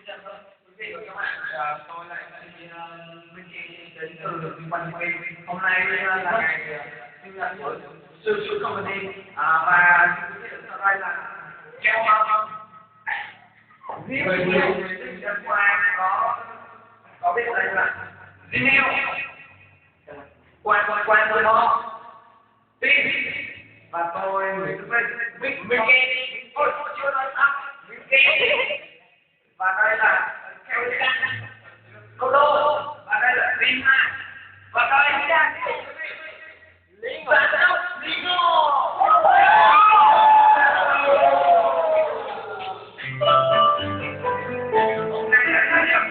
Dạ vâng, quý vị và các bạn, tôi lại Mickey đến từ Liên quan TV. Hôm nay là ngày sinh nhật của sư sư Comedy và quý vị ở đây là treo riêng người sinh nhật qua có biết đây là Gmail, quan tôi đó, tin và tôi người thứ Mickey. Ôi chưa nói xong Mickey. Và đây là Kelly Lolo, và đây là Rima, và đây là Lingo. Hôm nay là ngày nhập